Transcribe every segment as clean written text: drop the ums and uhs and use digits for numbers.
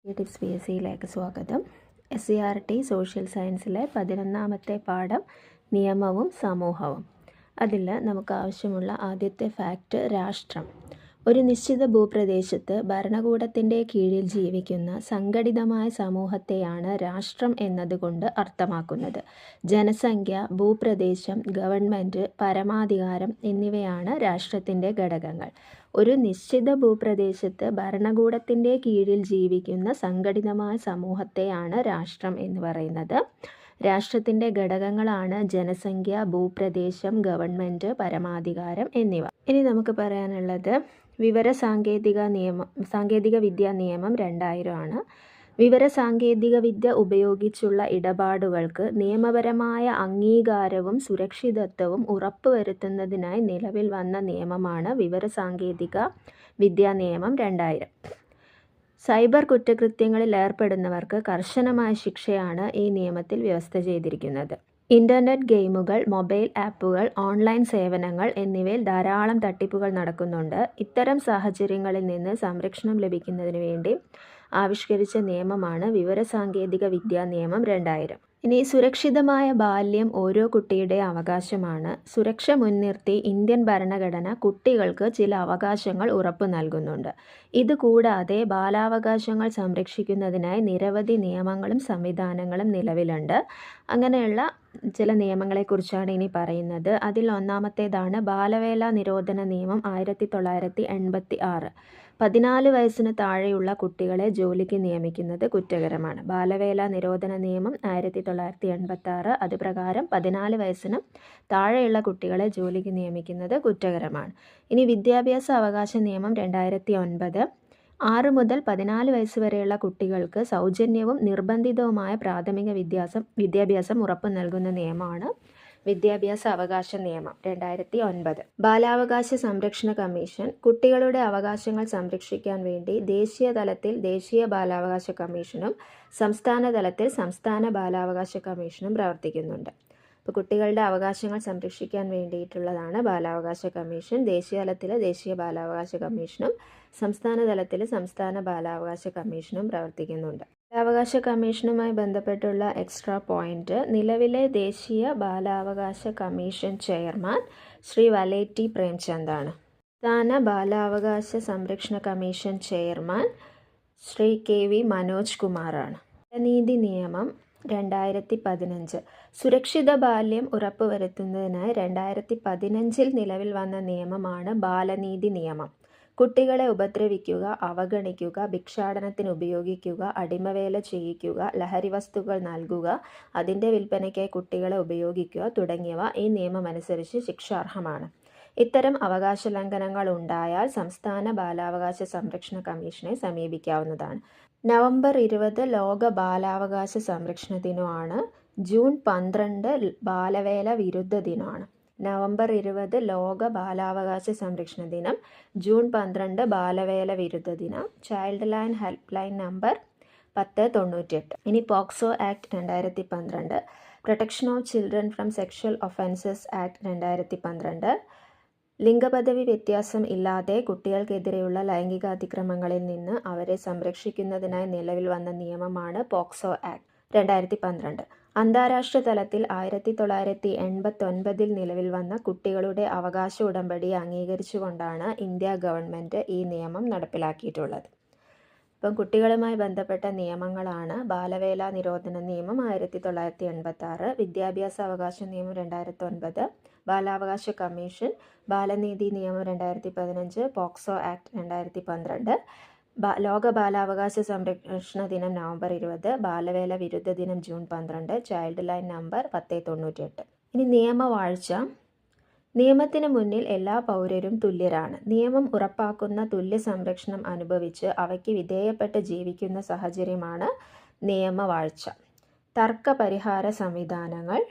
Tips P S സിയിലേക്ക് സ്വാഗതം. SCERT social സയൻസിലെ 11ാമത്തെ പാഠം നിയമവും സമൂഹവും. അതിൽ നമുക്ക് ആവശ്യമുള്ള ആദ്യത്തെ ഫാക്റ്റ് രാഷ്ട്രം. ഒരു നിശ്ചിത ഭൂപ്രദേശത്ത് ഭരണകൂടത്തിൻ്റെ കീഴിൽ ജീവിക്കുന്ന സംഘടിതമായ സമൂഹത്തെയാണ് രാഷ്ട്രം എന്നതുകൊണ്ട് അർത്ഥമാക്കുന്നത്. ജനസംഖ്യ, ഭൂപ്രദേശം, ഗവൺമെൻറ്, പരമാധികാരം എന്നിവയാണ് രാഷ്ട്രത്തിൻ്റെ ഘടകങ്ങൾ. ഒരു നിശ്ചിത ഭൂപ്രദേശത്ത് ഭരണകൂടത്തിൻ്റെ കീഴിൽ ജീവിക്കുന്ന സംഘടിതമായ സമൂഹത്തെയാണ് രാഷ്ട്രം എന്ന് പറയുന്നത്. രാഷ്ട്രത്തിൻ്റെ ഘടകങ്ങളാണ് ജനസംഖ്യ, ഭൂപ്രദേശം, ഗവൺമെൻറ്, പരമാധികാരം എന്നിവ. ഇനി നമുക്ക് പറയാനുള്ളത് സാങ്കേതിക വിദ്യാ നിയമം 2000 ആണ്. വിവരസാങ്കേതിക വിദ്യ ഉപയോഗിച്ചുള്ള ഇടപാടുകൾക്ക് നിയമപരമായ അംഗീകാരവും സുരക്ഷിതത്വവും ഉറപ്പുവരുത്തുന്നതിനായി നിലവിൽ വന്ന നിയമമാണ് വിവരസാങ്കേതിക വിദ്യാ നിയമം 2000. സൈബർ കുറ്റകൃത്യങ്ങളിൽ ഏർപ്പെടുന്നവർക്ക് കർശനമായ ശിക്ഷയാണ് ഈ നിയമത്തിൽ വ്യവസ്ഥ ചെയ്തിരിക്കുന്നത്. ഇൻ്റർനെറ്റ് ഗെയിമുകൾ, മൊബൈൽ ആപ്പുകൾ, ഓൺലൈൻ സേവനങ്ങൾ എന്നിവയിൽ ധാരാളം തട്ടിപ്പുകൾ നടക്കുന്നുണ്ട്. ഇത്തരം സാഹചര്യങ്ങളിൽ നിന്ന് സംരക്ഷണം ലഭിക്കുന്നതിന് വേണ്ടി ആവിഷ്കരിച്ച നിയമമാണ് വിവരസാങ്കേതിക വിദ്യാ നിയമം 2000. ഇനി സുരക്ഷിതമായ ബാല്യം ഓരോ കുട്ടിയുടെ അവകാശമാണ്. സുരക്ഷ മുൻനിർത്തി ഇന്ത്യൻ ഭരണഘടന കുട്ടികൾക്ക് ചില അവകാശങ്ങൾ ഉറപ്പു നൽകുന്നുണ്ട്. ഇതുകൂടാതെ ബാലാവകാശങ്ങൾ സംരക്ഷിക്കുന്നതിനായി നിരവധി നിയമങ്ങളും സംവിധാനങ്ങളും നിലവിലുണ്ട്. അങ്ങനെയുള്ള ചില നിയമങ്ങളെക്കുറിച്ചാണ് ഇനി പറയുന്നത്. അതിൽ ഒന്നാമത്തേതാണ് ബാലവേല നിരോധന നിയമം 1986. 14 വയസ്സിന് താഴെയുള്ള കുട്ടികളെ ജോലിക്ക് നിയമിക്കുന്നത് കുറ്റകരമാണ്. ബാലവേല നിരോധന നിയമം 1986 അത് പ്രകാരം 14 വയസ്സിന് താഴെയുള്ള കുട്ടികളെ ജോലിക്ക് നിയമിക്കുന്നത് കുറ്റകരമാണ്. ഇനി വിദ്യാഭ്യാസ അവകാശ നിയമം 2009. 6 മുതൽ 14 വയസ്സ് വരെയുള്ള കുട്ടികൾക്ക് സൗജന്യവും നിർബന്ധിതവുമായ പ്രാഥമിക വിദ്യാഭ്യാസം ഉറപ്പു നൽകുന്ന നിയമമാണ് വിദ്യാഭ്യാസ അവകാശ നിയമം 2009. ബാലാവകാശ സംരക്ഷണ കമ്മീഷൻ. കുട്ടികളുടെ അവകാശങ്ങൾ സംരക്ഷിക്കാൻ വേണ്ടി ദേശീയ തലത്തിൽ ദേശീയ ബാലാവകാശ കമ്മീഷനും സംസ്ഥാന തലത്തിൽ സംസ്ഥാന ബാലാവകാശ കമ്മീഷനും പ്രവർത്തിക്കുന്നുണ്ട്. ഇപ്പോൾ കുട്ടികളുടെ അവകാശങ്ങൾ സംരക്ഷിക്കാൻ വേണ്ടിയിട്ടുള്ളതാണ് ബാലാവകാശ കമ്മീഷൻ. ദേശീയ തലത്തിൽ ദേശീയ ബാലാവകാശ കമ്മീഷനും സംസ്ഥാന തലത്തിൽ സംസ്ഥാന ബാലാവകാശ കമ്മീഷനും പ്രവർത്തിക്കുന്നുണ്ട്. ബാലാവകാശ കമ്മീഷനുമായി ബന്ധപ്പെട്ടുള്ള എക്സ്ട്രാ പോയിന്റ്: നിലവിലെ ദേശീയ ബാലാവകാശ കമ്മീഷൻ ചെയർമാൻ ശ്രീ വലേറ്റി പ്രേംചന്ദാണ്. സംസ്ഥാന ബാലാവകാശ സംരക്ഷണ commission chairman Shri KV Manoj കുമാറാണ്. ബാലനീതി നിയമം 2015. സുരക്ഷിത ബാല്യം ഉറപ്പുവരുത്തുന്നതിനായി 2015 നിലവിൽ വന്ന നിയമമാണ് ബാലനീതി നിയമം. കുട്ടികളെ ഉപദ്രവിക്കുക, അവഗണിക്കുക, ഭിക്ഷാടനത്തിന് ഉപയോഗിക്കുക, അടിമവേല ചെയ്യിക്കുക, ലഹരി വസ്തുക്കൾ നൽകുക, അതിൻ്റെ വിൽപ്പനയ്ക്കായി കുട്ടികളെ ഉപയോഗിക്കുക തുടങ്ങിയവ ഈ നിയമമനുസരിച്ച് ശിക്ഷാർഹമാണ്. ഇത്തരം അവകാശ ലംഘനങ്ങൾ ഉണ്ടായാൽ സംസ്ഥാന ബാലാവകാശ സംരക്ഷണ കമ്മീഷനെ സമീപിക്കാവുന്നതാണ്. നവംബർ 20 ലോക ബാലാവകാശ സംരക്ഷണ ദിനമാണ്. ജൂൺ 12 ബാലവേല വിരുദ്ധ ദിനമാണ്. നവംബർ 20 ലോക ബാലാവകാശ സംരക്ഷണ ദിനം, ജൂൺ 12 ബാലവേല വിരുദ്ധ ദിനം. Child line help line number 1098. ഇനി POCSO act 2012, protection of children from sexual offences act 2012. ലിംഗപദവി വ്യത്യാസം ഇല്ലാതെ കുട്ടികൾക്കെതിരെയുള്ള ലൈംഗിക അതിക്രമങ്ങളിൽ നിന്ന് അവരെ സംരക്ഷിക്കുന്നതിനായി നിലവിൽ വന്ന നിയമമാണ് പോക്സോ ആക്ട് 2012. അന്താരാഷ്ട്ര തലത്തിൽ 1989 നിലവിൽ വന്ന കുട്ടികളുടെ അവകാശ ഉടമ്പടിയെ അംഗീകരിച്ചുകൊണ്ടാണ് ഇന്ത്യ ഗവൺമെൻറ് ഈ നിയമം നടപ്പിലാക്കിയിട്ടുള്ളത്. ഇപ്പം കുട്ടികളുമായി ബന്ധപ്പെട്ട നിയമങ്ങളാണ് ബാലവേല നിരോധന നിയമം 1986, വിദ്യാഭ്യാസ അവകാശ നിയമം 2009, ബാലാവകാശ കമ്മീഷൻ, ബാലനീതി നിയമം 2015, പോക്സോ ആക്ട് 2012, ലോക ബാലാവകാശ സംരക്ഷണ ദിനം നവംബർ 20, ബാലവേല വിരുദ്ധ ദിനം ജൂൺ 12, ചൈൽഡ് ലൈൻ നമ്പർ 1098. ഇനി നിയമവാഴ്ച. നിയമത്തിന് മുന്നിൽ എല്ലാ പൗരരും തുല്യരാണ്. നിയമം ഉറപ്പാക്കുന്ന തുല്യ സംരക്ഷണം അനുഭവിച്ച് അവയ്ക്ക് വിധേയപ്പെട്ട് ജീവിക്കുന്ന സാഹചര്യമാണ് നിയമവാഴ്ച. തർക്ക പരിഹാര സംവിധാനങ്ങൾ.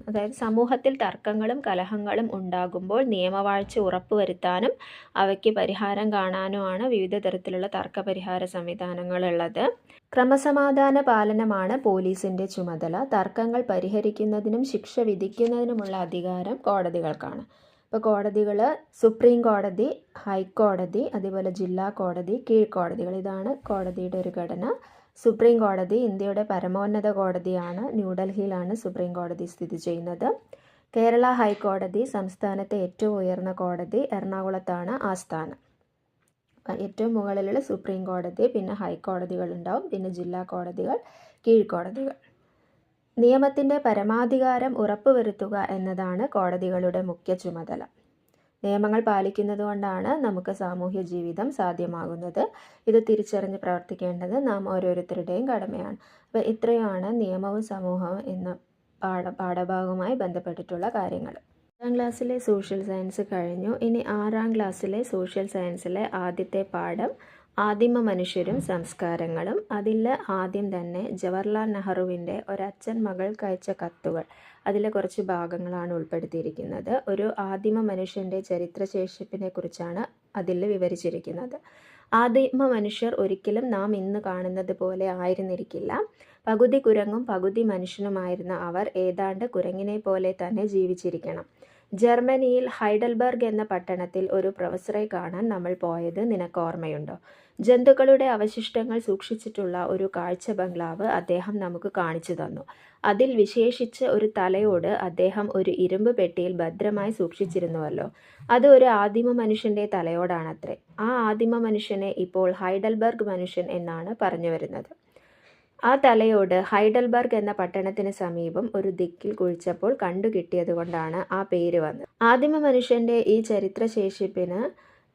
അതായത് സമൂഹത്തിൽ തർക്കങ്ങളും കലഹങ്ങളും ഉണ്ടാകുമ്പോൾ നിയമവാഴ്ച ഉറപ്പുവരുത്താനും അവയ്ക്ക് പരിഹാരം കാണാനുമാണ് വിവിധ തരത്തിലുള്ള തർക്ക പരിഹാര സംവിധാനങ്ങളുള്ളത്. ക്രമസമാധാന പാലനമാണ് പോലീസിൻ്റെ ചുമതല. തർക്കങ്ങൾ പരിഹരിക്കുന്നതിനും ശിക്ഷ വിധിക്കുന്നതിനുമുള്ള അധികാരം കോടതികൾക്കാണ്. ഇപ്പോൾ കോടതികൾ സുപ്രീം കോടതി, ഹൈക്കോടതി, അതേപോലെ ജില്ലാ കോടതി, കീഴ്ക്കോടതികൾ. ഇതാണ് കോടതിയുടെ ഒരു ഘടന. സുപ്രീം കോടതി ഇന്ത്യയുടെ പരമോന്നത കോടതിയാണ്. ന്യൂഡൽഹിയിലാണ് സുപ്രീം കോടതി സ്ഥിതി ചെയ്യുന്നത്. കേരള ഹൈക്കോടതി സംസ്ഥാനത്തെ ഏറ്റവും ഉയർന്ന കോടതി എറണാകുളത്താണ് ആസ്ഥാനം. ഏറ്റവും മുകളിലുള്ള സുപ്രീം കോടതി, പിന്നെ ഹൈക്കോടതികൾ ഉണ്ടാവും, പിന്നെ ജില്ലാ കോടതികൾ, കീഴ്ക്കോടതികൾ. നിയമത്തിൻ്റെ പരമാധികാരം ഉറപ്പുവരുത്തുക എന്നതാണ് കോടതികളുടെ മുഖ്യ ചുമതല. നിയമങ്ങൾ പാലിക്കുന്നതുകൊണ്ടാണ് നമുക്ക് സാമൂഹ്യ ജീവിതം സാധ്യമാകുന്നത്. ഇത് തിരിച്ചറിഞ്ഞ് പ്രവർത്തിക്കേണ്ടത് നാം ഓരോരുത്തരുടെയും കടമയാണ്. അപ്പോൾ ഇത്രയുമാണ് നിയമവും സമൂഹവും എന്ന പാഠഭാഗവുമായി ബന്ധപ്പെട്ടിട്ടുള്ള കാര്യങ്ങൾ. 5ാം ക്ലാസ്സിലെ സോഷ്യൽ സയൻസ് കഴിഞ്ഞു. ഇനി 6ാം ക്ലാസ്സിലെ സോഷ്യൽ സയൻസിലെ ആദ്യത്തെ പാഠം ആദിമ മനുഷ്യരും സംസ്കാരങ്ങളും. അതിൽ ആദ്യം തന്നെ ജവഹർലാൽ നെഹ്റുവിൻ്റെ ഒരച്ഛൻ മകൾക്ക് അയച്ച കത്തുകൾ, അതിലെ കുറച്ച് ഭാഗങ്ങളാണ് ഉൾപ്പെടുത്തിയിരിക്കുന്നത്. ഒരു ആദിമ മനുഷ്യൻ്റെ ചരിത്രശേഷിപ്പിനെ കുറിച്ചാണ് അതിൽ വിവരിച്ചിരിക്കുന്നത്. ആദിമ മനുഷ്യർ ഒരിക്കലും നാം ഇന്ന് കാണുന്നത് പോലെ ആയിരുന്നിരിക്കില്ല. പകുതി കുരങ്ങും പകുതി മനുഷ്യനുമായിരുന്ന അവർ ഏതാണ്ട് കുരങ്ങിനെ പോലെ തന്നെ ജീവിച്ചിരിക്കണം. ജർമ്മനിയിൽ ഹൈഡൽബർഗ് എന്ന പട്ടണത്തിൽ ഒരു പ്രൊഫസറെ കാണാൻ നമ്മൾ പോയത് നിനക്ക് ഓർമ്മയുണ്ടോ? ജന്തുക്കളുടെ അവശിഷ്ടങ്ങൾ സൂക്ഷിച്ചിട്ടുള്ള ഒരു കാഴ്ച ബംഗ്ലാവ് അദ്ദേഹം നമുക്ക് കാണിച്ചു തന്നു. അതിൽ വിശേഷിച്ച് ഒരു തലയോട് അദ്ദേഹം ഒരു ഇരുമ്പ് പെട്ടിയിൽ ഭദ്രമായി സൂക്ഷിച്ചിരുന്നുവല്ലോ. അത് ഒരു ആദിമ മനുഷ്യൻ്റെ തലയോടാണത്രേ. ആ ആദിമ മനുഷ്യനെ ഇപ്പോൾ ഹൈഡൽബർഗ് മനുഷ്യൻ എന്നാണ് പറഞ്ഞു വരുന്നത്. ആ തലയോട് ഹൈഡൽബർഗ് എന്ന പട്ടണത്തിന് സമീപം ഒരു ദിക്കിൽ കുഴിച്ചപ്പോൾ കണ്ടുകിട്ടിയതുകൊണ്ടാണ് ആ പേര് വന്നത്. ആദിമ മനുഷ്യൻ്റെ ഈ ചരിത്രശേഷിപ്പിന്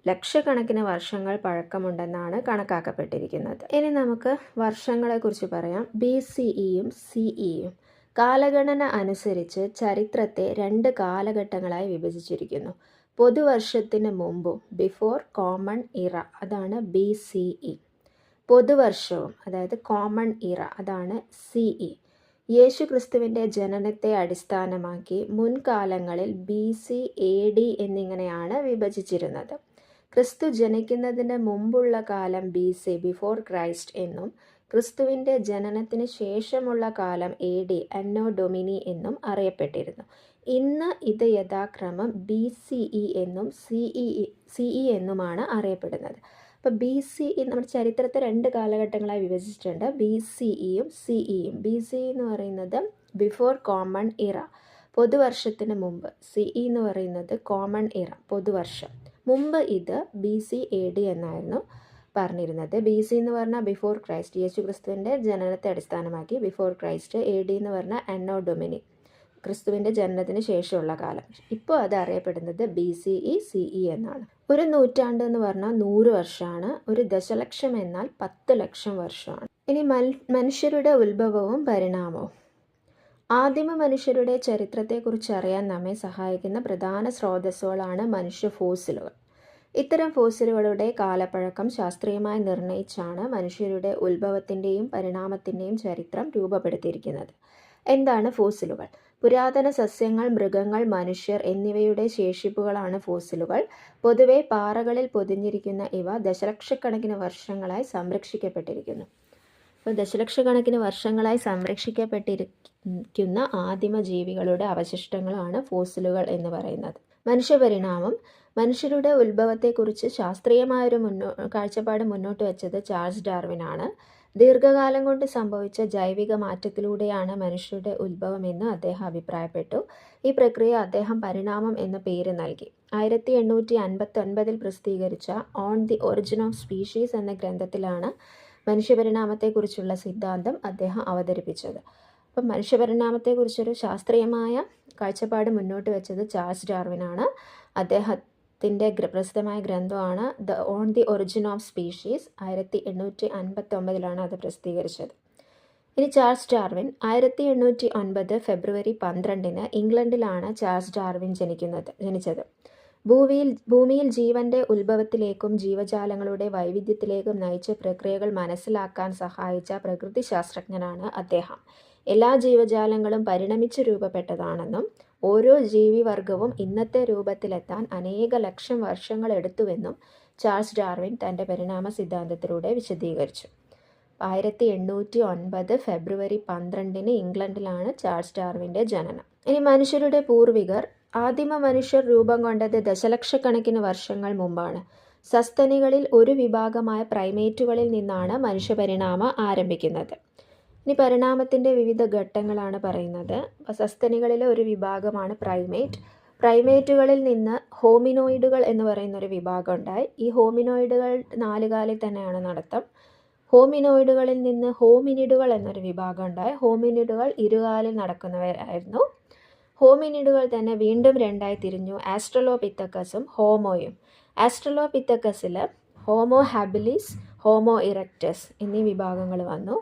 ലക്ഷക്കണക്കിന് വർഷങ്ങൾ പഴക്കമുണ്ടെന്നാണ് കണക്കാക്കപ്പെട്ടിരിക്കുന്നത്. ഇനി നമുക്ക് വർഷങ്ങളെക്കുറിച്ച് പറയാം. BCEയും CEയും. കാലഗണന അനുസരിച്ച് ചരിത്രത്തെ 2 കാലഘട്ടങ്ങളായി വിഭജിച്ചിരിക്കുന്നു. പൊതുവർഷത്തിന് മുമ്പും, ബിഫോർ കോമൺ ഇറ, അതാണ് BCE. പൊതുവർഷവും, അതായത് കോമൺ ഇറ, അതാണ് CE. യേശു ക്രിസ്തുവിൻ്റെ ജനനത്തെ അടിസ്ഥാനമാക്കി മുൻകാലങ്ങളിൽ BC, AD എന്നിങ്ങനെയാണ് വിഭജിച്ചിരുന്നത്. ക്രിസ്തു ജനിക്കുന്നതിന് മുമ്പുള്ള കാലം BC, ബിഫോർ ക്രൈസ്റ്റ് എന്നും ക്രിസ്തുവിൻ്റെ ജനനത്തിന് ശേഷമുള്ള കാലം AD, അന്നോ ഡൊമിനി എന്നും അറിയപ്പെട്ടിരുന്നു. ഇന്ന് ഇത് യഥാക്രമം BCE എന്നും CE എന്നുമാണ് അറിയപ്പെടുന്നത്. അപ്പോൾ BCE നമ്മുടെ ചരിത്രത്തെ 2 കാലഘട്ടങ്ങളായി വിഭജിച്ചിട്ടുണ്ട്. BCEയും CEയും. BCE എന്ന് പറയുന്നത് ബിഫോർ കോമൺ ഇറ, പൊതുവർഷത്തിന് മുമ്പ്. CE എന്ന് പറയുന്നത് കോമൺ ഇറ, പൊതുവർഷം. മുമ്പ് ഇത് BC AD എന്നായിരുന്നു പറഞ്ഞിരുന്നത്. BC എന്ന് പറഞ്ഞാൽ ബിഫോർ ക്രൈസ്റ്റ്, യേശു ക്രിസ്തുവിൻ്റെ ജനനത്തെ അടിസ്ഥാനമാക്കി. Before Christ. AD എന്ന് പറഞ്ഞാൽ അന്നോ ഡൊമിനി, ക്രിസ്തുവിൻ്റെ ജനനത്തിന് ശേഷമുള്ള കാലം. ഇപ്പോൾ അത് അറിയപ്പെടുന്നത് BCE, CE എന്നാണ്. ഒരു നൂറ്റാണ്ട് എന്ന് പറഞ്ഞാൽ 100 വർഷമാണ്. ഒരു ദശലക്ഷം എന്നാൽ 10 ലക്ഷം വർഷമാണ്. ഇനി മനുഷ്യരുടെ ഉത്ഭവവും പരിണാമവും. ആദിമ മനുഷ്യരുടെ ചരിത്രത്തെക്കുറിച്ച് അറിയാൻ നമ്മെ സഹായിക്കുന്ന പ്രധാന സ്രോതസ്സുകളാണ് മനുഷ്യ ഫോസിലുകൾ. ഇത്തരം ഫോസിലുകളുടെ കാലപ്പഴക്കം ശാസ്ത്രീയമായി നിർണയിച്ചാണ് മനുഷ്യരുടെ ഉത്ഭവത്തിൻ്റെയും പരിണാമത്തിൻ്റെയും ചരിത്രം രൂപപ്പെടുത്തിയിരിക്കുന്നത്. എന്താണ് ഫോസിലുകൾ? പുരാതന സസ്യങ്ങൾ, മൃഗങ്ങൾ, മനുഷ്യർ എന്നിവയുടെ ശേഷിപ്പുകളാണ് ഫോസിലുകൾ. പൊതുവെ പാറകളിൽ പൊതിഞ്ഞിരിക്കുന്ന ഇവ ദശലക്ഷക്കണക്കിന് വർഷങ്ങളായി സംരക്ഷിക്കപ്പെട്ടിരിക്കുന്നു. അപ്പോൾ ദശലക്ഷക്കണക്കിന് വർഷങ്ങളായി സംരക്ഷിക്കപ്പെട്ടിരിക്കുന്ന ആദിമ ജീവികളുടെ അവശിഷ്ടങ്ങളാണ് ഫോസിലുകൾ എന്ന് പറയുന്നത്. മനുഷ്യപരിണാമം. മനുഷ്യരുടെ ഉത്ഭവത്തെക്കുറിച്ച് ശാസ്ത്രീയമായൊരു കാഴ്ചപ്പാട് മുന്നോട്ട് വച്ചത് ചാൾസ് ഡാർവിനാണ്. ദീർഘകാലം കൊണ്ട് സംഭവിച്ച ജൈവിക മാറ്റത്തിലൂടെയാണ് മനുഷ്യരുടെ ഉത്ഭവമെന്ന് അദ്ദേഹം അഭിപ്രായപ്പെട്ടു. ഈ പ്രക്രിയ അദ്ദേഹം പരിണാമം എന്ന പേര് നൽകി. 1859 പ്രസിദ്ധീകരിച്ച on the origin of species എന്ന ഗ്രന്ഥത്തിലാണ് മനുഷ്യപരിണാമത്തെക്കുറിച്ചുള്ള സിദ്ധാന്തം അദ്ദേഹം അവതരിപ്പിച്ചത്. അപ്പം മനുഷ്യപരിണാമത്തെക്കുറിച്ചൊരു ശാസ്ത്രീയമായ കാഴ്ചപ്പാട് മുന്നോട്ട് വെച്ചത് ചാൾസ് ഡാർവിനാണ്. അദ്ദേഹത്തിൻ്റെ പ്രസിദ്ധമായ ഗ്രന്ഥമാണ് on the origin of species. 1859 അത് പ്രസിദ്ധീകരിച്ചത്. ഇനി ചാൾസ് ഡാർവിൻ. 1809 ഫെബ്രുവരി 12 ഇംഗ്ലണ്ടിലാണ് ചാൾസ് ഡാർവിൻ ജനിച്ചത്. ഭൂമിയിൽ ജീവൻ്റെ ഉത്ഭവത്തിലേക്കും ജീവജാലങ്ങളുടെ വൈവിധ്യത്തിലേക്കും നയിച്ച പ്രക്രിയകൾ മനസ്സിലാക്കാൻ സഹായിച്ച പ്രകൃതി ശാസ്ത്രജ്ഞനാണ് അദ്ദേഹം. എല്ലാ ജീവജാലങ്ങളും പരിണമിച്ച് രൂപപ്പെട്ടതാണെന്നും ഓരോ ജീവിവർഗവും ഇന്നത്തെ രൂപത്തിലെത്താൻ അനേക ലക്ഷം വർഷങ്ങൾ എടുത്തുവെന്നും ചാൾസ് ഡാർവിൻ തൻ്റെ പരിണാമ സിദ്ധാന്തത്തിലൂടെ വിശദീകരിച്ചു. 1809 ഫെബ്രുവരി 12 ഇംഗ്ലണ്ടിലാണ് ചാൾസ് ഡാർവിൻ്റെ ജനനം. ഇനി മനുഷ്യരുടെ പൂർവികർ. ആദിമ മനുഷ്യർ രൂപം കൊണ്ടത് ദശലക്ഷക്കണക്കിന് വർഷങ്ങൾ മുമ്പാണ്. സസ്തനികളിൽ ഒരു വിഭാഗമായ പ്രൈമേറ്റുകളിൽ നിന്നാണ് മനുഷ്യപരിണാമം ആരംഭിക്കുന്നത്. ഇനി പരിണാമത്തിൻ്റെ വിവിധ ഘട്ടങ്ങളാണ് പറയുന്നത്. സസ്തനികളിലെ ഒരു വിഭാഗമാണ് പ്രൈമേറ്റ്. പ്രൈമേറ്റുകളിൽ നിന്ന് ഹോമിനോയിഡുകൾ എന്ന് പറയുന്ന ഒരു വിഭാഗം ഉണ്ടായി. ഈ ഹോമിനോയിഡുകൾ 4 കാലിൽ തന്നെയാണ് നടത്തം. ഹോമിനോയിഡുകളിൽ നിന്ന് ഹോമിനിഡുകൾ എന്നൊരു വിഭാഗം ഉണ്ടായി. ഹോമിനിഡുകൾ ഇരുകാലിൽ നടക്കുന്നവരായിരുന്നു. ഹോമിനിഡുകൾ തന്നെ വീണ്ടും 2ആയി തിരിഞ്ഞു. ആസ്ട്രലോപിത്തക്കസും ഹോമോയും. ആസ്ട്രലോപിത്തക്കസിൽ ഹോമോ ഹാബിലിസ്, ഹോമോ ഇറക്റ്റസ് എന്നീ വിഭാഗങ്ങൾ വന്നു.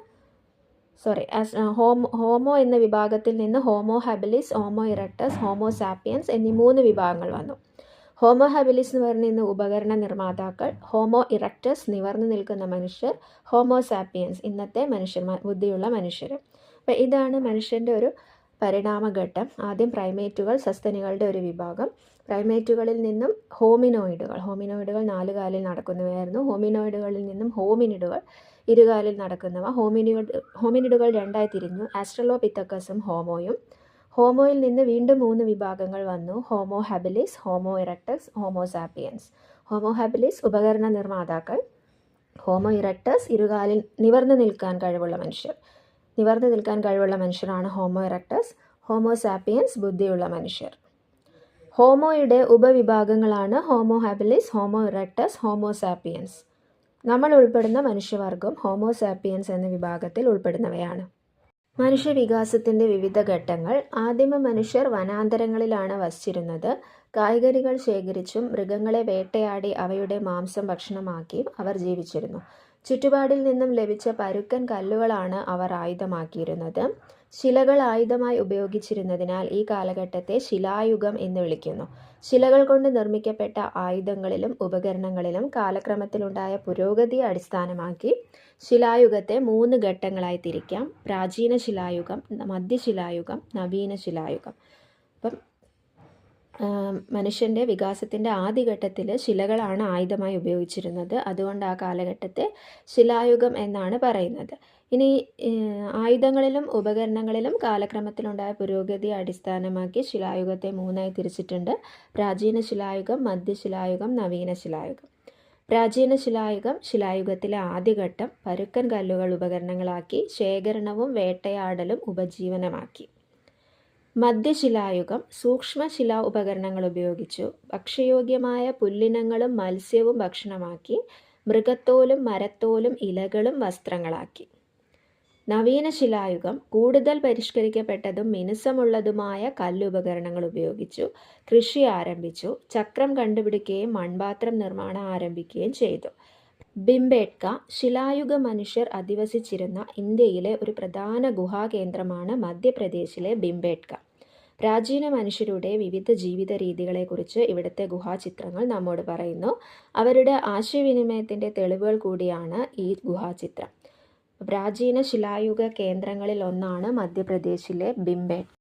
ഹോമോ എന്ന വിഭാഗത്തിൽ നിന്ന് homo habilis, Homo erectus, Homo sapiens എന്നീ 3 വിഭാഗങ്ങൾ വന്നു. ഹോമോ ഹാബിലിസ് എന്ന് പറയുന്ന ഉപകരണ നിർമ്മാതാക്കൾ, ഹോമോ ഇറക്റ്റസ് നിവർന്നു നിൽക്കുന്ന മനുഷ്യർ, ഹോമോ സാപ്പിയൻസ് ഇന്നത്തെ മനുഷ്യന്മാർ, ബുദ്ധിയുള്ള മനുഷ്യർ. അപ്പോൾ ഇതാണ് മനുഷ്യൻ്റെ ഒരു പരിണാമഘട്ടം. ആദ്യം പ്രൈമേറ്റുകൾ, സസ്തനികളുടെ ഒരു വിഭാഗം. പ്രൈമേറ്റുകളിൽ നിന്നും ഹോമിനോയിഡുകൾ 4 കാലിൽ നടക്കുന്നവയായിരുന്നു. ഹോമിനോയിഡുകളിൽ നിന്നും ഹോമിനിഡുകൾ ഇരുകാലിൽ നടക്കുന്നവ. ഹോമിനിഡുകൾ 2ആയി തിരിഞ്ഞു. ആസ്ട്രലോപിത്തക്കസും ഹോമോയും. ഹോമോയിൽ നിന്ന് വീണ്ടും 3 വിഭാഗങ്ങൾ വന്നു. Homo habilis, Homo erectus, Homo sapiens. Homo habilis ഉപകരണ നിർമ്മാതാക്കൾ. ഹോമോ ഇറക്റ്റസ് ഇരുകാലിൽ നിവർന്നു നിൽക്കാൻ കഴിവുള്ള മനുഷ്യരാണ് ഹോമോ ഇറക്റ്റസ്. ഹോമോ സാപ്പിയൻസ് ബുദ്ധിയുള്ള മനുഷ്യർ. ഹോമോയുടെ ഉപവിഭാഗങ്ങളാണ് Homo habilis, Homo erectus, Homo sapiens. നമ്മൾ ഉൾപ്പെടുന്ന മനുഷ്യവർഗം ഹോമോ സാപ്പിയൻസ് എന്ന വിഭാഗത്തിൽ ഉൾപ്പെടുന്നവയാണ്. മനുഷ്യവികാസത്തിൻ്റെ വിവിധ ഘട്ടങ്ങൾ. ആദിമ മനുഷ്യർ വനാന്തരങ്ങളിലാണ് വസിച്ചിരുന്നത്. കായ്കനികൾ ശേഖരിച്ചും മൃഗങ്ങളെ വേട്ടയാടി അവയുടെ മാംസം ഭക്ഷണമാക്കിയും അവർ ജീവിച്ചിരുന്നു. ചുറ്റുപാടിൽ നിന്നും ലഭിച്ച പരുക്കൻ കല്ലുകളാണ് അവർ ആയുധമാക്കിയിരുന്നത്. ശിലകൾ ആയുധമായി ഉപയോഗിച്ചിരുന്നതിനാൽ ഈ കാലഘട്ടത്തെ ശിലായുഗം എന്ന് വിളിക്കുന്നു. ശിലകൾ കൊണ്ട് നിർമ്മിക്കപ്പെട്ട ആയുധങ്ങളിലും ഉപകരണങ്ങളിലും കാലക്രമത്തിലുണ്ടായ പുരോഗതിയെ അടിസ്ഥാനമാക്കി ശിലായുഗത്തെ 3 ഘട്ടങ്ങളായി തിരിക്കാം. പ്രാചീന ശിലായുഗം, മധ്യശിലായുഗം, നവീന ശിലായുഗം. അപ്പം മനുഷ്യൻ്റെ വികാസത്തിൻ്റെ ആദ്യഘട്ടത്തിൽ ശിലകളാണ് ആയുധമായി ഉപയോഗിച്ചിരുന്നത്. അതുകൊണ്ട് ആ കാലഘട്ടത്തെ ശിലായുഗം എന്നാണ് പറയുന്നത്. ഇനി ആയുധങ്ങളിലും ഉപകരണങ്ങളിലും കാലക്രമത്തിലുണ്ടായ പുരോഗതിയെ അടിസ്ഥാനമാക്കി ശിലായുഗത്തെ 3ആയി തിരിച്ചിട്ടുണ്ട്. പ്രാചീന ശിലായുഗം, മധ്യശിലായുഗം, നവീന ശിലായുഗം. പ്രാചീന ശിലായുഗത്തിലെ ആദ്യഘട്ടം പരുക്കൻ കല്ലുകൾ ഉപകരണങ്ങളാക്കി ശേഖരണവും വേട്ടയാടലും ഉപജീവനമാക്കി. മധ്യശിലായുഗം സൂക്ഷ്മശിലാ ഉപകരണങ്ങൾ ഉപയോഗിച്ചു ഭക്ഷ്യയോഗ്യമായ പുല്ലിനങ്ങളും മത്സ്യവും ഭക്ഷണമാക്കി മൃഗത്തോലും മരത്തോലും ഇലകളും വസ്ത്രങ്ങളാക്കി. നവീന ശിലായുഗം കൂടുതൽ പരിഷ്കരിക്കപ്പെട്ടതും മിനുസമുള്ളതുമായ കല്ലുപകരണങ്ങൾ ഉപയോഗിച്ചു കൃഷി ആരംഭിച്ചു. ചക്രം കണ്ടുപിടിക്കുകയും മൺപാത്രം നിർമ്മാണം ആരംഭിക്കുകയും ചെയ്തു. ഭിംബേട്ക ശിലായുഗ മനുഷ്യർ അധിവസിച്ചിരുന്ന ഇന്ത്യയിലെ ഒരു പ്രധാന ഗുഹാകേന്ദ്രമാണ് മധ്യപ്രദേശിലെ ഭിംബേട്ക. പ്രാചീന മനുഷ്യരുടെ വിവിധ ജീവിത രീതികളെക്കുറിച്ച് ഇവിടുത്തെ ഗുഹാചിത്രങ്ങൾ നമ്മോട് പറയുന്നു. അവരുടെ ആശയവിനിമയത്തിൻ്റെ തെളിവുകൾ കൂടിയാണ് ഈ ഗുഹാചിത്രം. പ്രാചീന ശിലായുഗ കേന്ദ്രങ്ങളിൽ ഒന്നാണ് മധ്യപ്രദേശിലെ ഭിംബേട്ക.